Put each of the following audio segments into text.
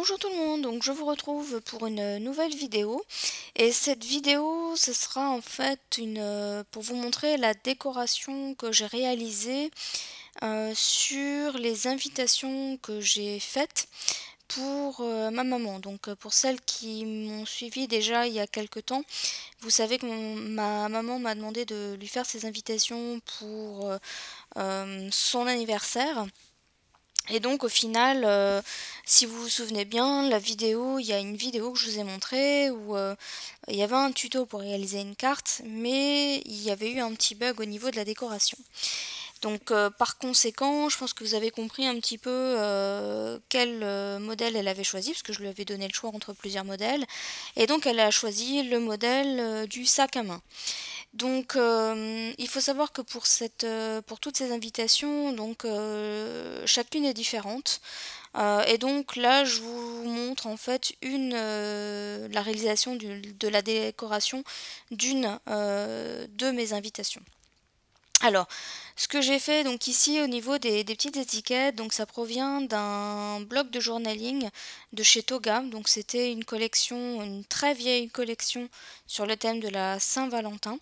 Bonjour tout le monde, donc je vous retrouve pour une nouvelle vidéo et cette vidéo ce sera en fait pour vous montrer la décoration que j'ai réalisée sur les invitations que j'ai faites pour ma maman. Donc pour celles qui m'ont suivi déjà il y a quelque temps, vous savez que ma maman m'a demandé de lui faire ces invitations pour son anniversaire. Et donc au final, si vous vous souvenez bien, il y a une vidéo que je vous ai montrée où il y avait un tuto pour réaliser une carte, mais il y avait eu un petit bug au niveau de la décoration. Donc par conséquent, je pense que vous avez compris un petit peu quel modèle elle avait choisi, parce que je lui avais donné le choix entre plusieurs modèles. Et donc elle a choisi le modèle du sac à main. Donc, il faut savoir que pour toutes ces invitations, donc chacune est différente. Et donc là, je vous montre en fait la réalisation de la décoration d'une de mes invitations. Alors, ce que j'ai fait donc ici au niveau des petites étiquettes, donc ça provient d'un bloc de journaling de chez Toga. Donc c'était une collection, une très vieille collection sur le thème de la Saint-Valentin.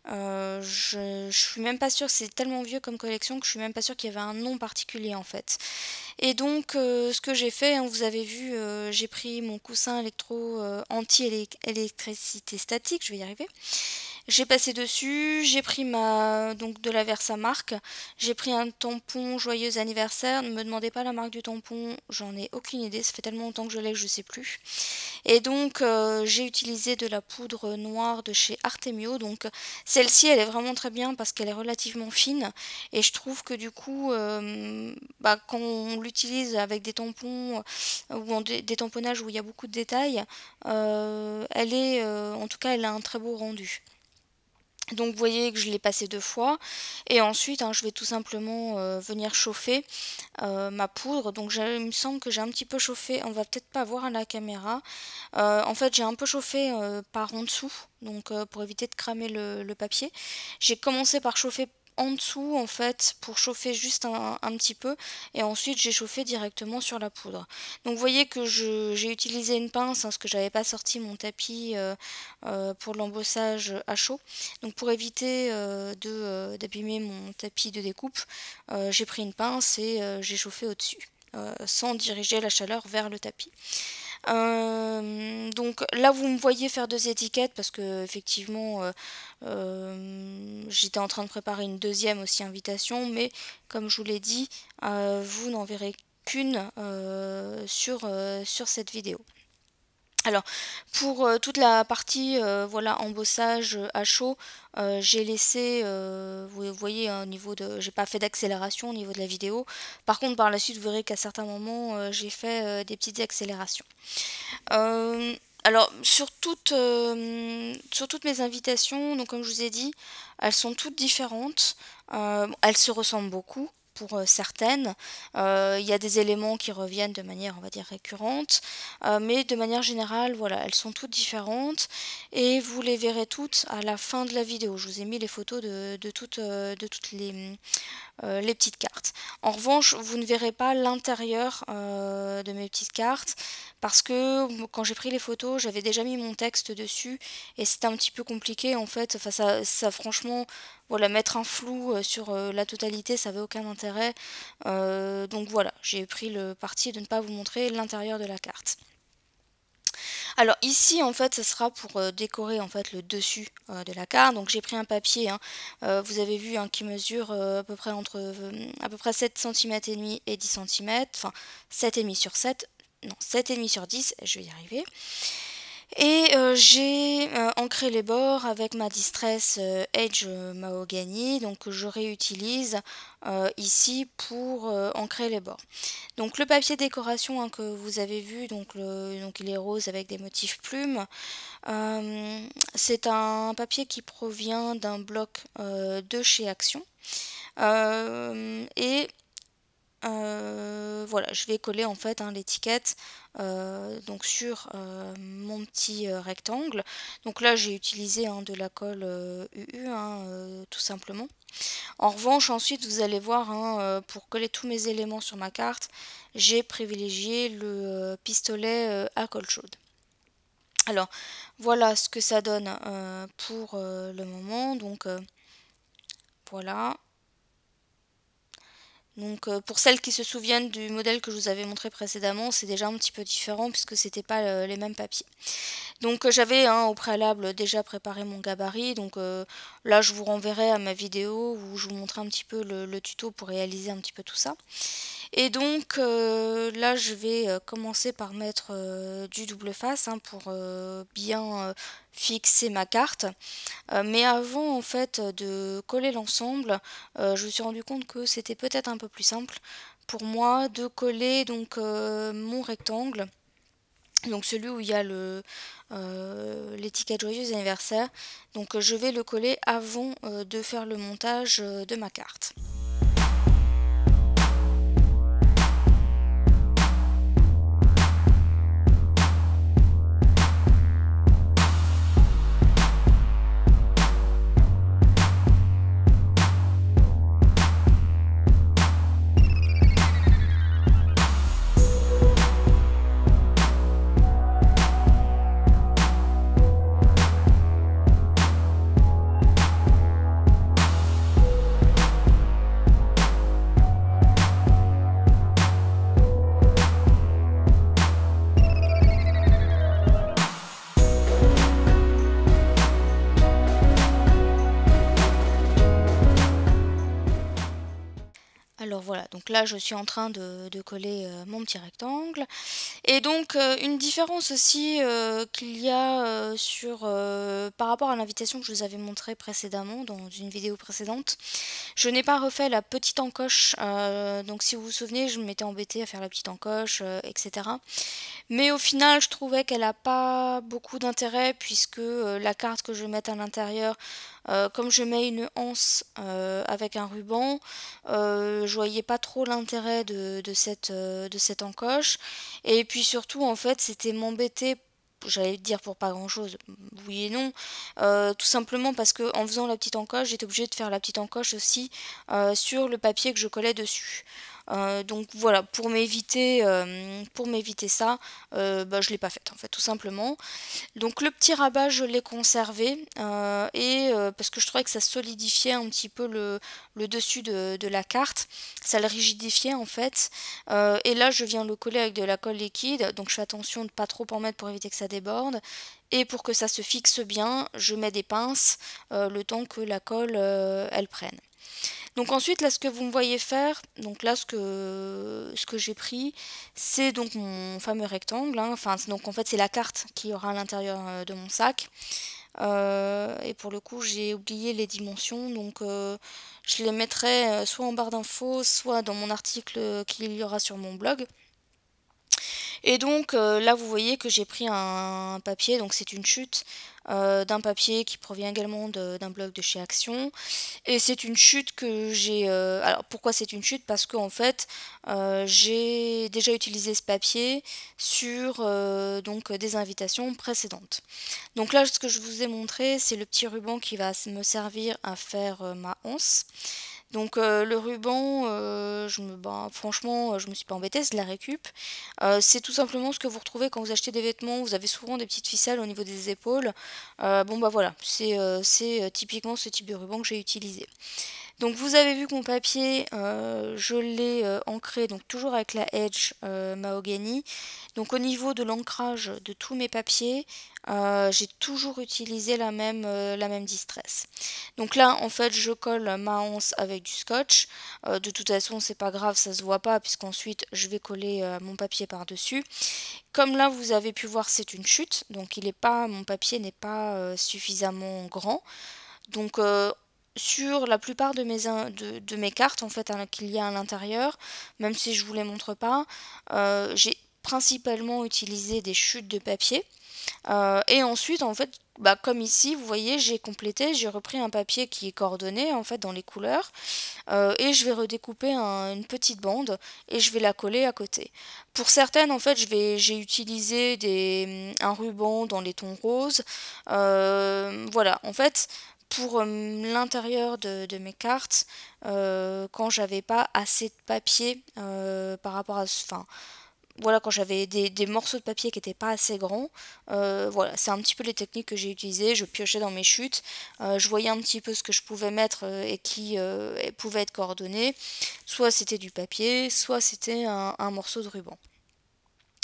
Je suis même pas sûre, c'est tellement vieux comme collection que je suis même pas sûre qu'il y avait un nom particulier en fait. Et donc ce que j'ai fait, hein, vous avez vu, j'ai pris mon coussin électro anti-électricité statique, je vais y arriver. J'ai passé dessus, j'ai pris donc de la Versamark, j'ai pris un tampon joyeux anniversaire, ne me demandez pas la marque du tampon, j'en ai aucune idée, ça fait tellement longtemps que je l'ai que je sais plus. Et donc j'ai utilisé de la poudre noire de chez Artemio, donc celle-ci elle est vraiment très bien parce qu'elle est relativement fine et je trouve que du coup quand on l'utilise avec des tampons ou des tamponnages où il y a beaucoup de détails, en tout cas elle a un très beau rendu. Donc vous voyez que je l'ai passé 2 fois et ensuite je vais tout simplement venir chauffer ma poudre. Donc il me semble que j'ai un petit peu chauffé, on va peut-être pas voir à la caméra. En fait j'ai un peu chauffé par en dessous, donc pour éviter de cramer le papier. J'ai commencé par chauffer en dessous en fait pour chauffer juste un petit peu et ensuite j'ai chauffé directement sur la poudre. Donc vous voyez que j'ai utilisé une pince parce que j'avais pas sorti mon tapis pour l'embossage à chaud. Donc pour éviter d'abîmer mon tapis de découpe, j'ai pris une pince et j'ai chauffé au-dessus, sans diriger la chaleur vers le tapis. Donc là vous me voyez faire 2 étiquettes parce que effectivement j'étais en train de préparer une deuxième aussi invitation, mais comme je vous l'ai dit, vous n'en verrez qu'une sur cette vidéo. Alors pour toute la partie voilà embossage à chaud, j'ai laissé, vous voyez au niveau j'ai pas fait d'accélération au niveau de la vidéo. Par contre par la suite vous verrez qu'à certains moments j'ai fait des petites accélérations. Alors sur toutes mes invitations, donc comme je vous ai dit, elles sont toutes différentes. Elles se ressemblent beaucoup pour certaines. Il y a des éléments qui reviennent de manière, on va dire, récurrente. Mais de manière générale, voilà, elles sont toutes différentes. Et vous les verrez toutes à la fin de la vidéo. Je vous ai mis les photos de toutes les petites cartes. En revanche, vous ne verrez pas l'intérieur de mes petites cartes parce que quand j'ai pris les photos, j'avais déjà mis mon texte dessus et c'était un petit peu compliqué en fait. Enfin, ça franchement, voilà, mettre un flou sur la totalité, ça n'avait aucun intérêt. Donc voilà, j'ai pris le parti de ne pas vous montrer l'intérieur de la carte. Alors ici en fait ce sera pour décorer en fait le dessus de la carte. Donc j'ai pris un papier, hein, vous avez vu qui mesure à peu près 7 cm et demi et 10 cm, enfin 7,5 sur 7, non 7,5 sur 10, je vais y arriver. Et j'ai ancré les bords avec ma Distress Edge Mahogany, donc je réutilise ici pour ancrer les bords. Donc le papier décoration que vous avez vu, donc il est rose avec des motifs plumes. C'est un papier qui provient d'un bloc de chez Action. Et voilà, je vais coller en fait l'étiquette donc sur mon petit rectangle. Donc là j'ai utilisé de la colle UU, tout simplement. En revanche, ensuite, vous allez voir, pour coller tous mes éléments sur ma carte, j'ai privilégié le pistolet à colle chaude. Alors, voilà ce que ça donne pour le moment. Donc, voilà. Donc pour celles qui se souviennent du modèle que je vous avais montré précédemment, c'est déjà un petit peu différent puisque c'était pas les mêmes papiers. Donc j'avais au préalable déjà préparé mon gabarit, donc là je vous renverrai à ma vidéo où je vous montrerai un petit peu le tuto pour réaliser un petit peu tout ça. Et donc là je vais commencer par mettre du double face pour bien fixer ma carte. Mais avant en fait de coller l'ensemble, je me suis rendu compte que c'était peut-être un peu plus simple pour moi de coller donc mon rectangle. Donc celui où il y a l'étiquette joyeux anniversaire. Donc je vais le coller avant de faire le montage de ma carte. Alors voilà, donc là je suis en train de coller mon petit rectangle. Et donc une différence aussi qu'il y a par rapport à l'invitation que je vous avais montrée précédemment dans une vidéo précédente, je n'ai pas refait la petite encoche. Donc si vous vous souvenez, je m'étais embêtée à faire la petite encoche, etc. Mais au final, je trouvais qu'elle n'a pas beaucoup d'intérêt puisque la carte que je vais mettre à l'intérieur, comme je mets une anse avec un ruban, je voyais pas trop l'intérêt de cette encoche. Et puis surtout, en fait, c'était m'embêter, j'allais dire pour pas grand chose, oui et non, tout simplement parce que en faisant la petite encoche, j'étais obligée de faire la petite encoche aussi sur le papier que je collais dessus. Donc voilà, pour m'éviter ça, je l'ai pas faite en fait, tout simplement. Donc le petit rabat, je l'ai conservé parce que je trouvais que ça solidifiait un petit peu le dessus de la carte, ça le rigidifiait en fait. Et là, je viens le coller avec de la colle liquide, donc je fais attention de ne pas trop en mettre pour éviter que ça déborde. Et pour que ça se fixe bien, je mets des pinces le temps que la colle elle prenne. Donc ensuite, là, ce que vous me voyez faire, donc là, ce que j'ai pris, c'est donc mon fameux rectangle. Enfin, donc en fait, c'est la carte qui aura à l'intérieur de mon sac. Et pour le coup, j'ai oublié les dimensions, donc je les mettrai soit en barre d'infos, soit dans mon article qu'il y aura sur mon blog. Et donc là vous voyez que j'ai pris un papier, donc c'est une chute d'un papier qui provient également d'un blog de chez Action. Et c'est une chute que j'ai... alors pourquoi c'est une chute? Parce qu'en fait j'ai déjà utilisé ce papier sur donc des invitations précédentes. Donc là ce que je vous ai montré c'est le petit ruban qui va me servir à faire ma anse. Donc le ruban, franchement, je me suis pas embêtée, c'est de la récup. C'est tout simplement ce que vous retrouvez quand vous achetez des vêtements, vous avez souvent des petites ficelles au niveau des épaules. Voilà, c'est typiquement ce type de ruban que j'ai utilisé. Donc vous avez vu que mon papier, je l'ai ancré, donc toujours avec la Edge Mahogany. Donc au niveau de l'ancrage de tous mes papiers, j'ai toujours utilisé la même distress. Donc là, en fait, je colle ma anse avec du scotch. De toute façon, c'est pas grave, ça se voit pas, puisqu'ensuite, je vais coller mon papier par-dessus. Comme là, vous avez pu voir, c'est une chute, donc mon papier n'est pas suffisamment grand. Donc sur la plupart de mes cartes en fait qu'il y a à l'intérieur, même si je vous les montre pas, j'ai principalement utiliser des chutes de papier. Et ensuite, en fait, comme ici, vous voyez, j'ai complété, j'ai repris un papier qui est coordonné en fait dans les couleurs, et je vais redécouper une petite bande et je vais la coller à côté. Pour certaines, en fait, j'ai utilisé un ruban dans les tons roses. Voilà, en fait. Pour l'intérieur de mes cartes, quand j'avais pas assez de papier par rapport à, enfin, voilà, quand j'avais des morceaux de papier qui n'étaient pas assez grands, voilà, c'est un petit peu les techniques que j'ai utilisées. Je piochais dans mes chutes, je voyais un petit peu ce que je pouvais mettre et qui pouvait être coordonné. Soit c'était du papier, soit c'était un morceau de ruban.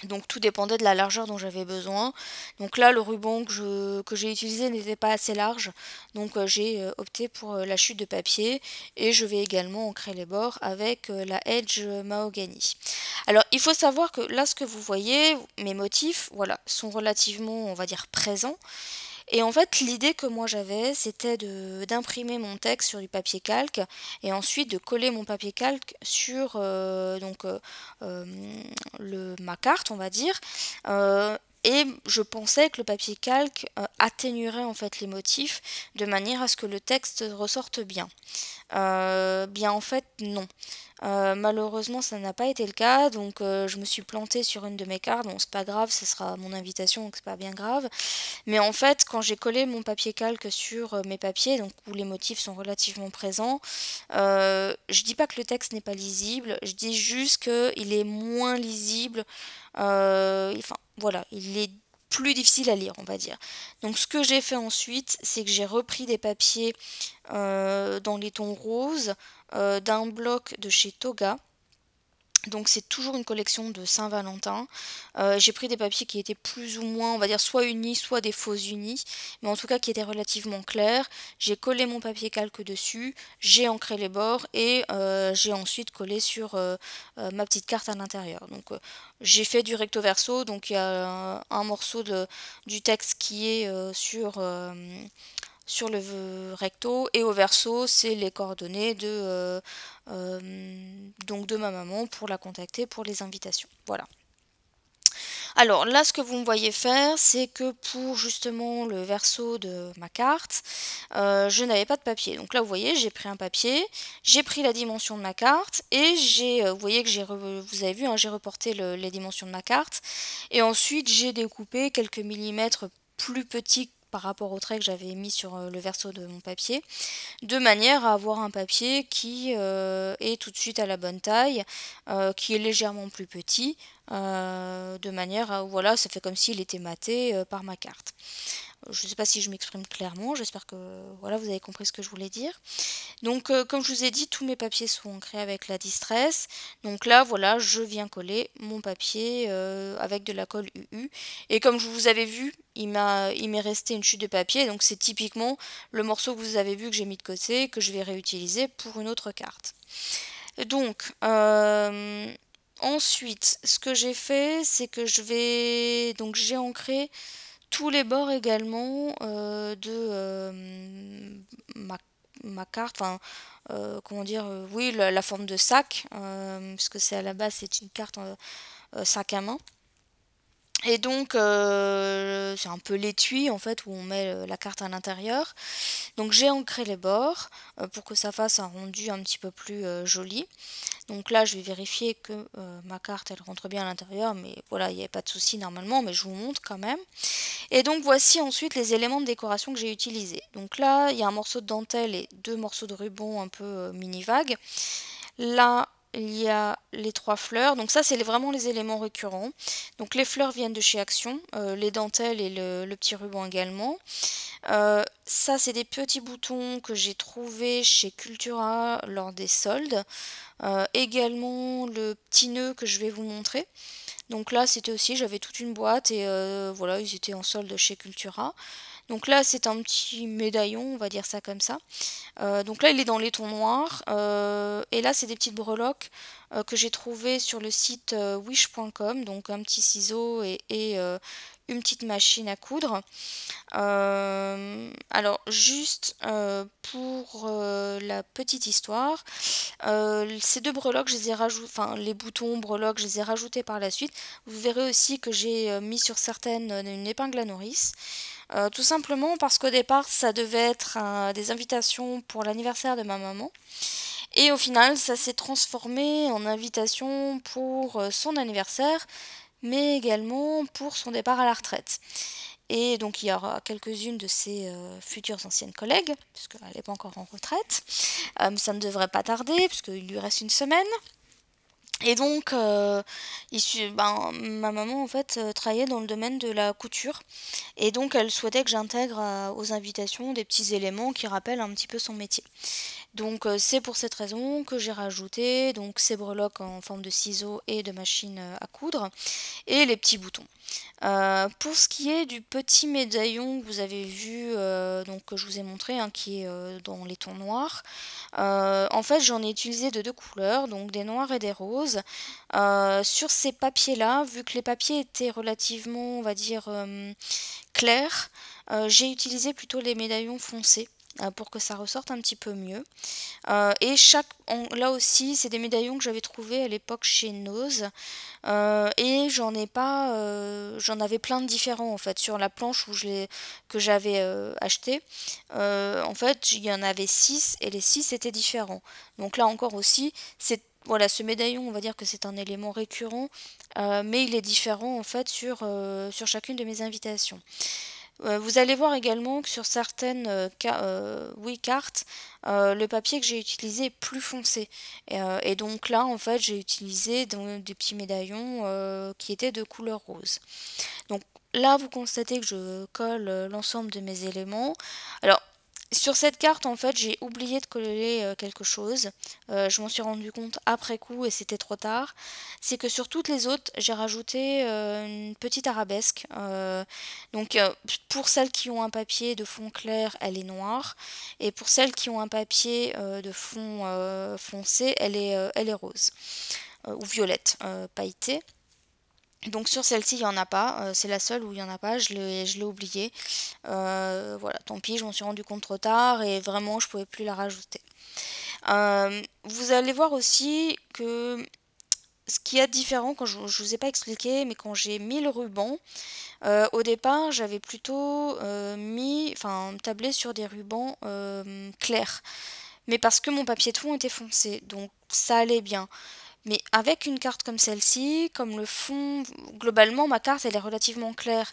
Donc tout dépendait de la largeur dont j'avais besoin. Donc là, le ruban que j'ai utilisé n'était pas assez large. Donc j'ai opté pour la chute de papier. Et je vais également ancrer les bords avec la Edge Mahogany. Alors il faut savoir que là, ce que vous voyez, mes motifs, voilà, sont relativement, on va dire, présents. Et en fait, l'idée que moi j'avais, c'était d'imprimer mon texte sur du papier calque et ensuite de coller mon papier calque sur ma carte, on va dire. Et je pensais que le papier calque atténuerait en fait les motifs de manière à ce que le texte ressorte bien. Bien en fait non. Malheureusement ça n'a pas été le cas, donc je me suis plantée sur une de mes cartes. Bon, c'est pas grave, ce sera mon invitation, donc c'est pas bien grave. Mais en fait, quand j'ai collé mon papier calque sur mes papiers, donc où les motifs sont relativement présents, je dis pas que le texte n'est pas lisible, je dis juste qu'il est moins lisible. Enfin, voilà, il est plus difficile à lire, on va dire. Donc ce que j'ai fait ensuite, c'est que j'ai repris des papiers dans les tons roses d'un bloc de chez Toga. Donc c'est toujours une collection de Saint-Valentin. J'ai pris des papiers qui étaient plus ou moins, on va dire, soit unis, soit des faux unis, mais en tout cas qui étaient relativement clairs. J'ai collé mon papier calque dessus, j'ai ancré les bords et j'ai ensuite collé sur ma petite carte à l'intérieur. Donc j'ai fait du recto verso, donc il y a un morceau du texte qui est sur le recto et au verso c'est les coordonnées donc de ma maman pour la contacter pour les invitations. Voilà. Alors là, ce que vous me voyez faire, c'est que pour justement le verso de ma carte, je n'avais pas de papier. Donc là, vous voyez, j'ai pris un papier, j'ai pris la dimension de ma carte et vous voyez que vous avez vu, hein, j'ai reporté les dimensions de ma carte et ensuite j'ai découpé quelques millimètres plus petits par rapport au trait que j'avais mis sur le verso de mon papier, de manière à avoir un papier qui est tout de suite à la bonne taille, qui est légèrement plus petit, de manière à, voilà, ça fait comme s'il était maté par ma carte. Je ne sais pas si je m'exprime clairement, j'espère que voilà, vous avez compris ce que je voulais dire. Donc comme je vous ai dit, tous mes papiers sont ancrés avec la Distress. Donc là voilà, je viens coller mon papier avec de la colle UU. Et comme vous avez vu, il m'est resté une chute de papier. Donc c'est typiquement le morceau que vous avez vu que j'ai mis de côté, que je vais réutiliser pour une autre carte. Donc ensuite, ce que j'ai fait, c'est que j'ai ancré tous les bords également de ma carte, enfin comment dire, oui, la forme de sac, puisque c'est à la base c'est une carte sac à main. Et donc c'est un peu l'étui en fait où on met la carte à l'intérieur. Donc j'ai ancré les bords pour que ça fasse un rendu un petit peu plus joli. Donc là je vais vérifier que ma carte elle rentre bien à l'intérieur, mais voilà, il n'y avait pas de souci normalement, mais je vous montre quand même. Et donc voici ensuite les éléments de décoration que j'ai utilisés. Donc là il y a un morceau de dentelle et deux morceaux de ruban un peu mini vague. Là il y a les 3 fleurs, donc ça c'est vraiment les éléments récurrents. Donc les fleurs viennent de chez Action, les dentelles et le petit ruban également. Ça c'est des petits boutons que j'ai trouvés chez Cultura lors des soldes. Également le petit nœud que je vais vous montrer. Donc là c'était aussi, j'avais toute une boîte et voilà, ils étaient en solde chez Cultura. Donc là c'est un petit médaillon, on va dire ça comme ça. Donc là il est dans les tons noirs. Et là c'est des petites breloques que j'ai trouvées sur le site wish.com. Donc un petit ciseau et une petite machine à coudre. Alors juste pour la petite histoire, ces deux breloques, je les ai rajoutés, enfin les boutons breloques, je les ai rajoutés par la suite. Vous verrez aussi que j'ai mis sur certaines une épingle à nourrice. Tout simplement parce qu'au départ, ça devait être des invitations pour l'anniversaire de ma maman. Et au final, ça s'est transformé en invitation pour son anniversaire, mais également pour son départ à la retraite. Et donc il y aura quelques-unes de ses futures anciennes collègues, puisqu'elle n'est pas encore en retraite, mais ça ne devrait pas tarder, puisqu'il lui reste une semaine. Et donc, ma maman en fait travaillait dans le domaine de la couture, et donc elle souhaitait que j'intègre aux invitations des petits éléments qui rappellent un petit peu son métier. Donc c'est pour cette raison que j'ai rajouté donc ces breloques en forme de ciseaux et de machine à coudre et les petits boutons. Pour ce qui est du petit médaillon que vous avez vu, donc que je vous ai montré, hein, qui est dans les tons noirs, en fait j'en ai utilisé de deux couleurs, donc des noirs et des roses. Sur ces papiers-là, vu que les papiers étaient relativement, on va dire, clairs, j'ai utilisé plutôt les médaillons foncés pour que ça ressorte un petit peu mieux. Et là aussi, c'est des médaillons que j'avais trouvés à l'époque chez Nose. Et j'en avais plein de différents en fait sur la planche que j'avais acheté. En fait, il y en avait 6 et les 6 étaient différents. Donc là encore aussi, voilà, ce médaillon, on va dire que c'est un élément récurrent, mais il est différent en fait sur chacune de mes invitations. Vous allez voir également que sur certaines cartes, le papier que j'ai utilisé est plus foncé. Et donc là, en fait, j'ai utilisé des petits médaillons qui étaient de couleur rose. Donc là, vous constatez que je colle l'ensemble de mes éléments. Alors, sur cette carte, en fait, j'ai oublié de coller quelque chose. Je m'en suis rendu compte après coup et c'était trop tard. C'est que sur toutes les autres, j'ai rajouté une petite arabesque. Donc, pour celles qui ont un papier de fond clair, elle est noire. Et pour celles qui ont un papier de fond foncé, elle est rose. Ou violette, pailletée. Donc sur celle-ci, il n'y en a pas. C'est la seule où il n'y en a pas. Je l'ai oubliée. Voilà, tant pis, je m'en suis rendu compte trop tard et vraiment, je pouvais plus la rajouter. Vous allez voir aussi que ce qu'il y a de différent, quand je ne vous ai pas expliqué, mais quand j'ai mis le ruban, au départ, j'avais plutôt tablé sur des rubans clairs. Mais parce que mon papier de fond était foncé, donc ça allait bien. Mais avec une carte comme celle-ci, comme le fond, globalement ma carte elle est relativement claire.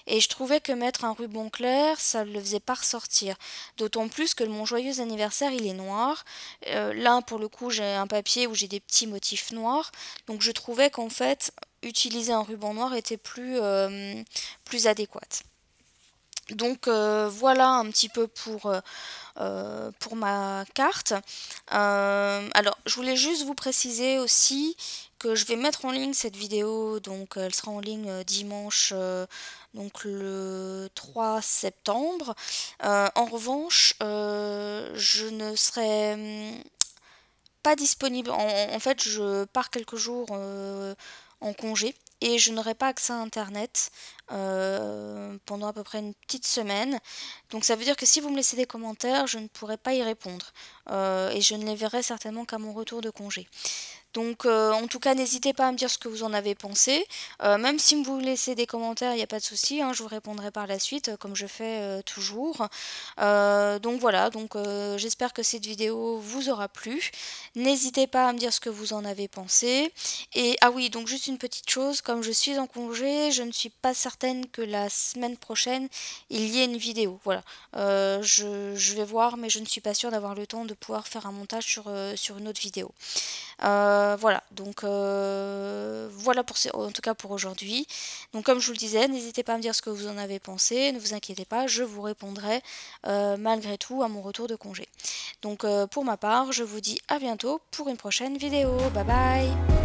Et je trouvais que mettre un ruban clair, ça ne le faisait pas ressortir. D'autant plus que mon joyeux anniversaire il est noir. Là pour le coup j'ai un papier où j'ai des petits motifs noirs. Donc je trouvais qu'en fait utiliser un ruban noir était plus adéquat. Donc voilà un petit peu pour ma carte. Alors je voulais juste vous préciser aussi que je vais mettre en ligne cette vidéo, donc elle sera en ligne dimanche, donc le 3 septembre. En revanche, je ne serai pas disponible. En fait, je pars quelques jours en congé et je n'aurai pas accès à internet pendant à peu près une petite semaine. Donc ça veut dire que si vous me laissez des commentaires, je ne pourrai pas y répondre et je ne les verrai certainement qu'à mon retour de congé. Donc en tout cas n'hésitez pas à me dire ce que vous en avez pensé. Même si vous laissez des commentaires, il n'y a pas de souci, hein, je vous répondrai par la suite comme je fais toujours. Donc voilà, j'espère que cette vidéo vous aura plu. N'hésitez pas à me dire ce que vous en avez pensé. Et ah oui, donc juste une petite chose, comme je suis en congé, je ne suis pas certaine que la semaine prochaine il y ait une vidéo. Voilà, je vais voir, mais je ne suis pas sûre d'avoir le temps de pouvoir faire un montage sur une autre vidéo. Voilà, donc voilà en tout cas pour aujourd'hui. Donc comme je vous le disais, n'hésitez pas à me dire ce que vous en avez pensé, ne vous inquiétez pas, je vous répondrai malgré tout à mon retour de congé. Donc pour ma part, je vous dis à bientôt pour une prochaine vidéo. Bye bye!